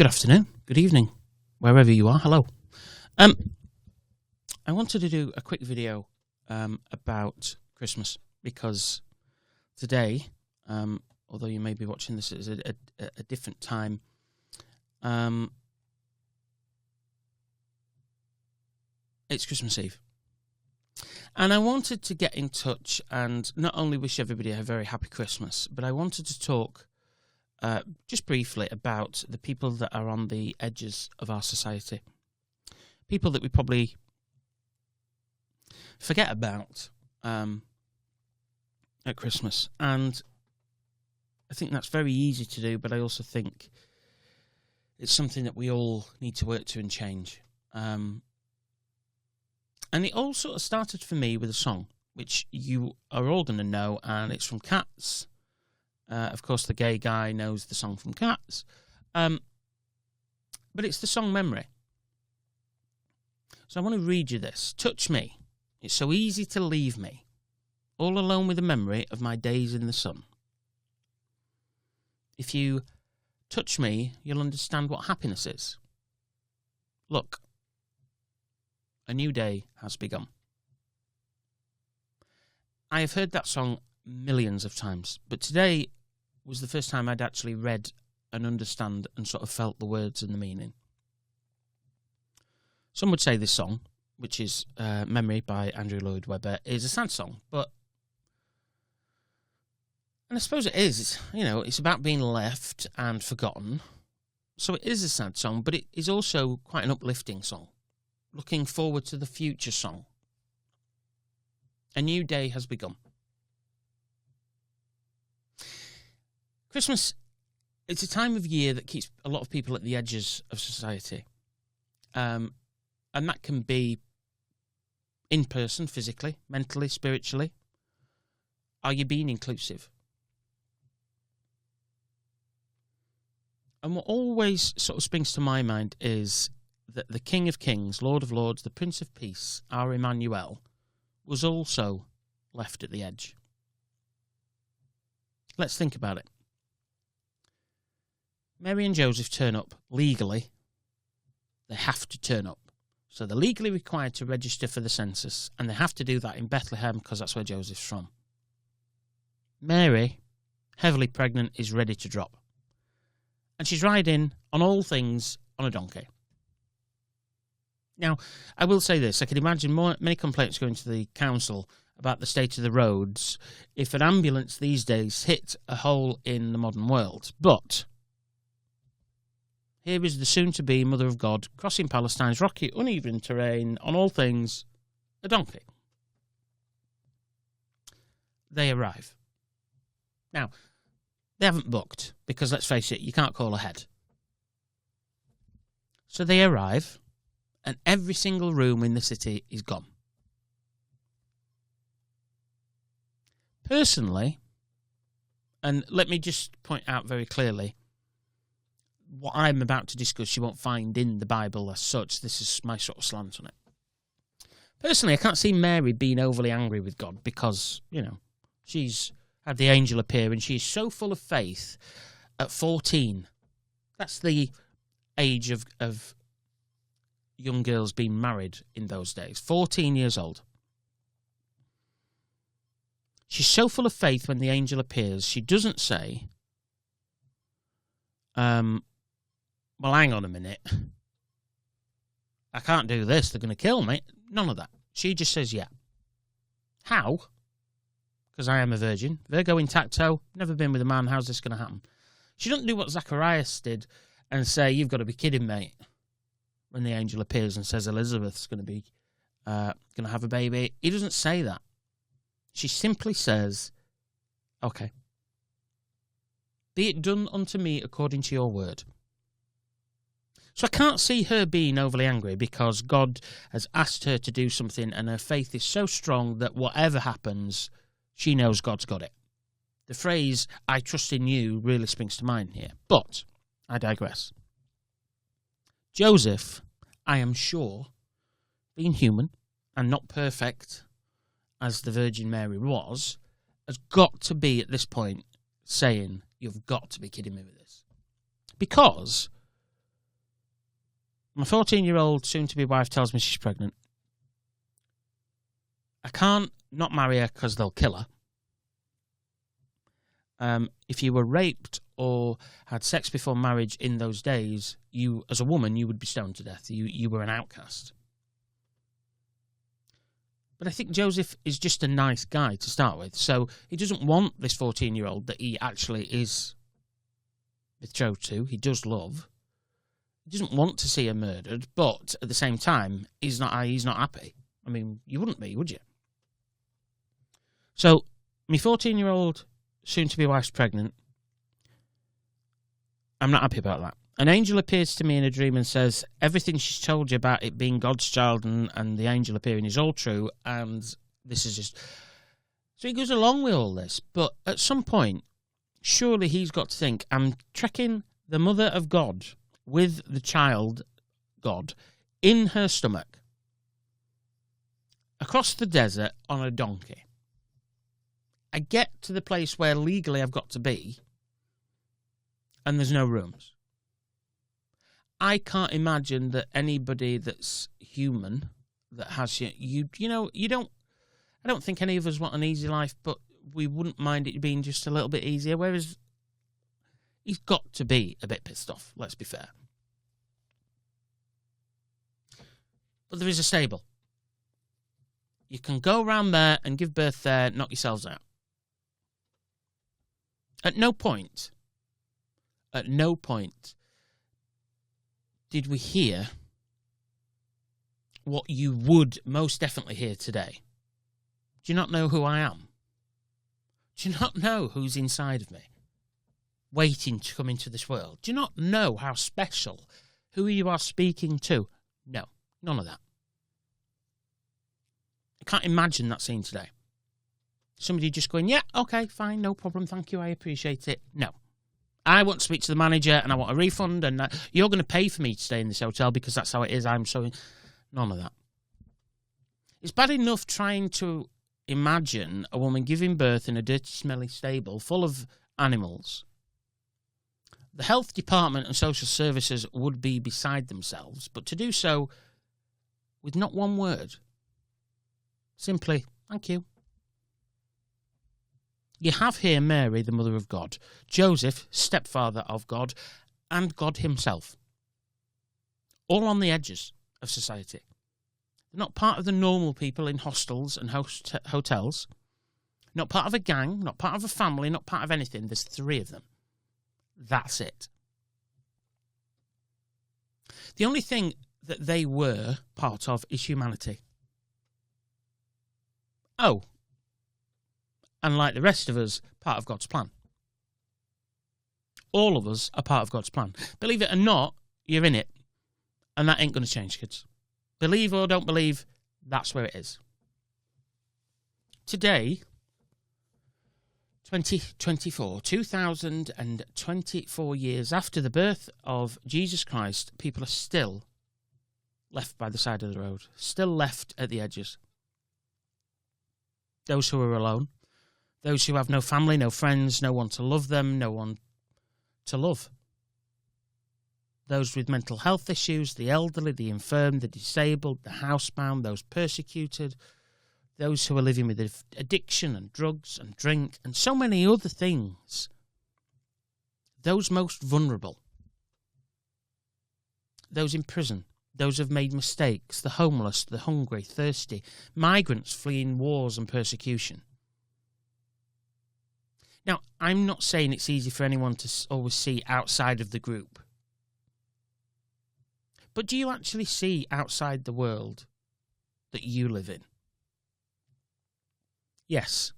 Good afternoon, good evening, wherever you are. Hello. I wanted to do a quick video about Christmas because today, although you may be watching this at a different time, it's Christmas Eve. And I wanted to get in touch and not only wish everybody a very happy Christmas, but I wanted to talk just briefly about the people that are on the edges of our society. People that we probably forget about at Christmas. And I think that's very easy to do, but I also think it's something that we all need to work to and change. And it all sort of started for me with a song, which you are all going to know, and it's from Cats. Of course, the gay guy knows the song from Cats. But it's the song Memory. So I want to read you this. Touch me. It's so easy to leave me, all alone with the memory of my days in the sun. If you touch me, you'll understand what happiness is. Look, a new day has begun. I have heard that song millions of times, but today was the first time I'd actually read and understand and sort of felt the words and the meaning. Some would say this song, which is Memory by Andrew Lloyd Webber, is a sad song, and I suppose it is. You know, it's about being left and forgotten, so it is a sad song, but it is also quite an uplifting song. Looking forward to the future song. A new day has begun. Christmas, it's a time of year that keeps a lot of people at the edges of society. And that can be in person, physically, mentally, spiritually. Are you being inclusive? And what always sort of springs to my mind is that the King of Kings, Lord of Lords, the Prince of Peace, our Emmanuel, was also left at the edge. Let's think about it. Mary and Joseph turn up legally. They have to turn up. So they're legally required to register for the census, and they have to do that in Bethlehem because that's where Joseph's from. Mary, heavily pregnant, is ready to drop. And she's riding, on all things, on a donkey. Now, I will say this. I can imagine many complaints going to the council about the state of the roads if an ambulance these days hit a hole in the modern world. But here is the soon-to-be Mother of God crossing Palestine's rocky, uneven terrain, on all things, a donkey. They arrive. Now, they haven't booked, because let's face it, you can't call ahead. So they arrive, and every single room in the city is gone. Personally, and let me just point out very clearly, what I'm about to discuss you won't find in the Bible as such. This is my sort of slant on it. Personally, I can't see Mary being overly angry with God because, she's had the angel appear and she's so full of faith at 14. That's the age of young girls being married in those days. 14 years old. She's so full of faith when the angel appears, she doesn't say, well, hang on a minute. I can't do this. They're going to kill me. None of that. She just says, yeah. How? Because I am a virgin. Virgo intacto. Never been with a man. How's this going to happen? She doesn't do what Zacharias did and say, you've got to be kidding, mate. When the angel appears and says Elizabeth's going to have a baby. He doesn't say that. She simply says, okay. Be it done unto me according to your word. So I can't see her being overly angry because God has asked her to do something and her faith is so strong that whatever happens, she knows God's got it. The phrase, I trust in you, really springs to mind here. But I digress. Joseph, I am sure, being human and not perfect as the Virgin Mary was, has got to be at this point saying, you've got to be kidding me with this. Because My 14-year-old soon-to-be wife tells me she's pregnant. I can't not marry her because they'll kill her. If you were raped or had sex before marriage in those days, you, as a woman, you would be stoned to death. You were an outcast. But I think Joseph is just a nice guy to start with. So he doesn't want this 14-year-old that he actually is betrothed to. He does love. He doesn't want to see her murdered, but at the same time, he's not happy. I mean, you wouldn't be, would you? So, my 14-year-old soon-to-be wife's pregnant. I'm not happy about that. An angel appears to me in a dream and says, everything she's told you about it being God's child and the angel appearing is all true, and this is just... So he goes along with all this, but at some point, surely he's got to think, I'm trekking the mother of God with the child, God, in her stomach, across the desert on a donkey. I get to the place where legally I've got to be, and there's no rooms. I can't imagine that anybody that's human, that has you don't. I don't think any of us want an easy life, but we wouldn't mind it being just a little bit easier. Whereas he's got to be a bit pissed off. Let's be fair. But there is a stable. You can go around there and give birth there, knock yourselves out. At no point did we hear what you would most definitely hear today. Do you not know who I am? Do you not know who's inside of me, waiting to come into this world? Do you not know how special, who you are speaking to? No, none of that. I can't imagine that scene today. Somebody just going, yeah, okay, fine, no problem, thank you, I appreciate it. No. I want to speak to the manager and I want a refund and you're going to pay for me to stay in this hotel because that's how it is. I'm so... None of that. It's bad enough trying to imagine a woman giving birth in a dirty, smelly stable full of animals. The health department and social services would be beside themselves, but to do so with not one word. Simply, thank you. You have here Mary, the mother of God, Joseph, stepfather of God, and God himself. All on the edges of society. They're not part of the normal people in hostels and hotels. Not part of a gang, not part of a family, not part of anything. There's 3 of them. That's it. The only thing that they were part of is humanity. Oh, and like the rest of us, part of God's plan. All of us are part of God's plan. Believe it or not, you're in it. And that ain't going to change, kids. Believe or don't believe, that's where it is. Today, 2024 years after the birth of Jesus Christ, people are still left by the side of the road, still left at the edges. Those who are alone, those who have no family, no friends, no one to love them, no one to love. Those with mental health issues, the elderly, the infirm, the disabled, the housebound, those persecuted, those who are living with addiction and drugs and drink and so many other things. Those most vulnerable. Those in prison. Those who have made mistakes. The homeless, the hungry, thirsty. Migrants fleeing wars and persecution. Now, I'm not saying it's easy for anyone to always see outside of the group. But do you actually see outside the world that you live in? Yes,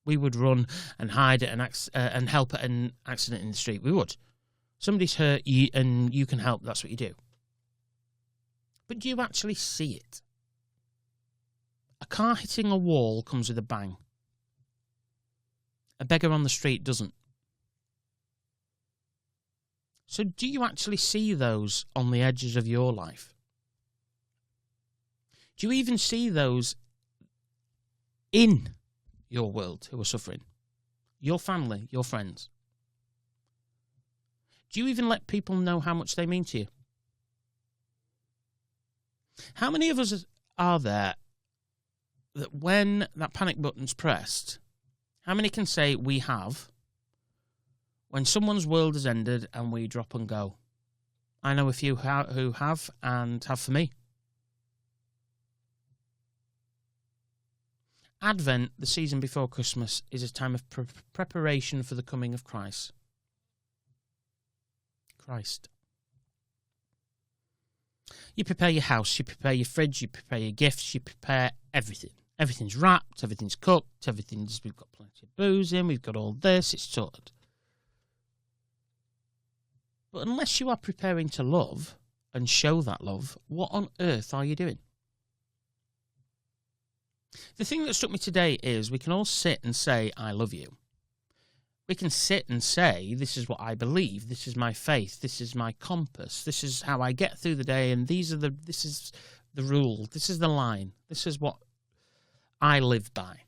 we would run and hide and help at an accident in the street. We would. Somebody's hurt you and you can help. That's what you do. But do you actually see it? A car hitting a wall comes with a bang. A beggar on the street doesn't. So do you actually see those on the edges of your life? Do you even see those in your world who are suffering? Your family, your friends? Do you even let people know how much they mean to you? How many of us are there that when that panic button's pressed, how many can say we have when someone's world has ended and we drop and go? I know a few who have and have for me. Advent, the season before Christmas, is a time of preparation for the coming of Christ. You prepare your house, you prepare your fridge, you prepare your gifts, you prepare everything. Everything's wrapped, everything's cooked, we've got plenty of booze in, we've got all this, it's sorted. But unless you are preparing to love and show that love, what on earth are you doing? The thing that struck me today is we can all sit and say, I love you. We can sit and say, this is what I believe, this is my faith, this is my compass, this is how I get through the day, and this is the rule, this is the line, this is what I live by.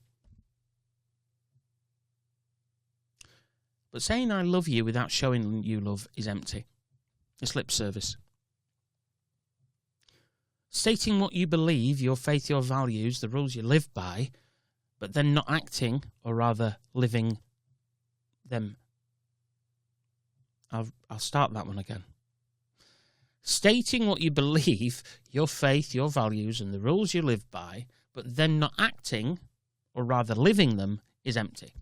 But saying I love you without showing you love is empty. It's lip service. Stating what you believe, your faith, your values, the rules you live by, but then not acting, or rather living them. I'll start that one again. Stating what you believe, your faith, your values, and the rules you live by, but then not acting, or rather living them, is empty.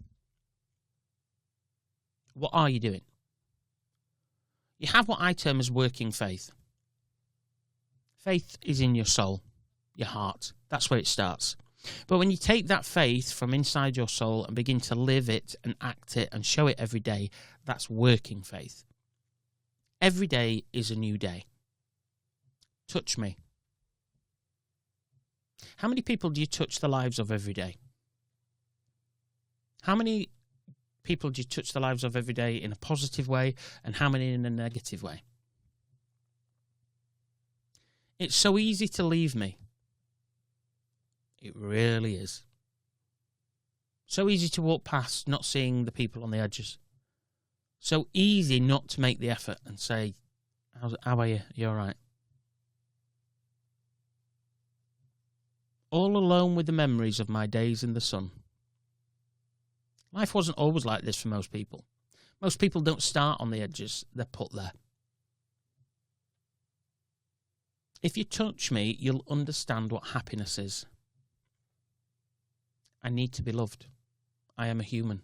What are you doing? You have what I term as working faith. Faith is in your soul, your heart. That's where it starts. But when you take that faith from inside your soul and begin to live it and act it and show it every day, that's working faith. Every day is a new day. Touch me. How many people do you touch the lives of every day? How many people do you touch the lives of every day in a positive way, and how many in a negative way? It's so easy to leave me. It really is. So easy to walk past, not seeing the people on the edges. So easy not to make the effort and say, how are you? You all right? All alone with the memories of my days in the sun. Life wasn't always like this for most people. Most people don't start on the edges, they're put there. If you touch me, you'll understand what happiness is. I need to be loved. I am a human.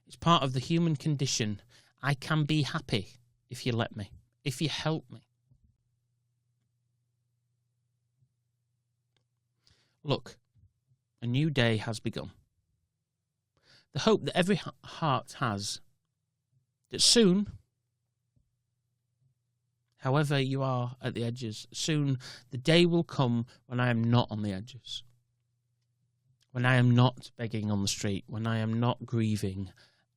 It's part of the human condition. I can be happy if you let me, if you help me. Look, a new day has begun. The hope that every heart has, that soon, however you are at the edges, soon the day will come when I am not on the edges, when I am not begging on the street, when I am not grieving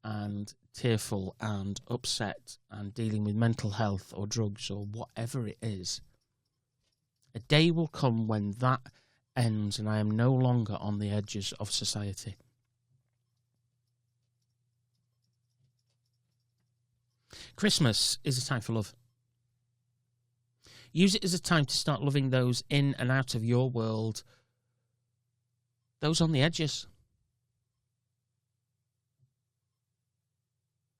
and tearful and upset and dealing with mental health or drugs or whatever it is. A day will come when that ends and I am no longer on the edges of society. Christmas is a time for love. Use it as a time to start loving those in and out of your world, those on the edges.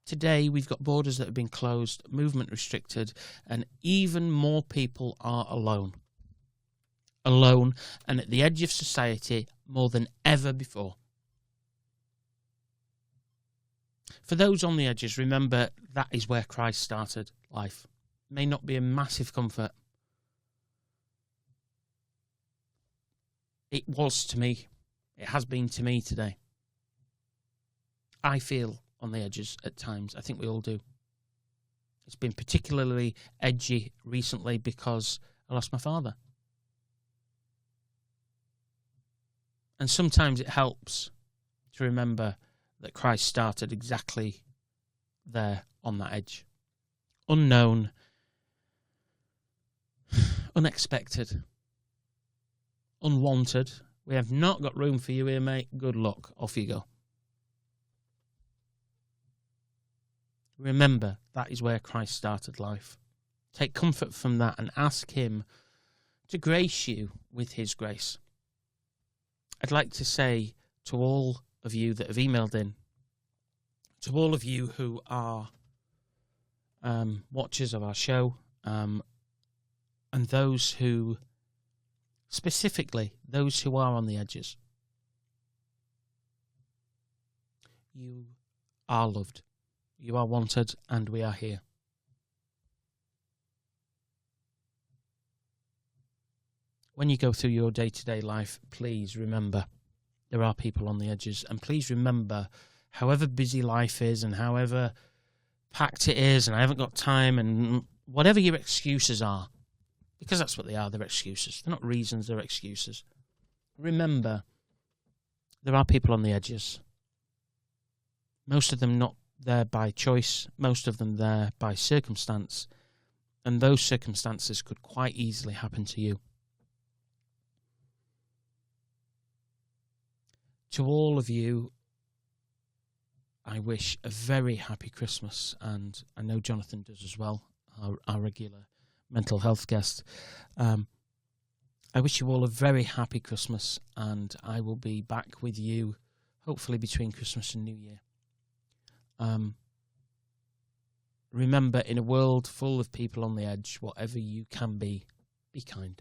Today, we've got borders that have been closed, movement restricted, and even more people are alone. Alone and at the edge of society more than ever before. For those on the edges, remember that is where Christ started life. It may not be a massive comfort. It was to me. It has been to me today. I feel on the edges at times. I think we all do. It's been particularly edgy recently because I lost my father. And sometimes it helps to remember that Christ started exactly there on that edge. Unknown, unexpected, unwanted. We have not got room for you here, mate. Good luck. Off you go. Remember, that is where Christ started life. Take comfort from that and ask him to grace you with his grace. I'd like to say to all of you that have emailed in, to all of you who are watchers of our show, and those who, specifically those who are on the edges, you are loved, you are wanted, and we are here. When you go through your day-to-day life, please remember there are people on the edges, and please remember, however busy life is and however packed it is and I haven't got time and whatever your excuses are, because that's what they are, they're excuses. They're not reasons, they're excuses. Remember, there are people on the edges. Most of them not there by choice, most of them there by circumstance, and those circumstances could quite easily happen to you. To all of you, I wish a very happy Christmas, and I know Jonathan does as well, our regular mental health guest. I wish you all a very happy Christmas, and I will be back with you hopefully between Christmas and New Year. Remember, in a world full of people on the edge, whatever you can be kind.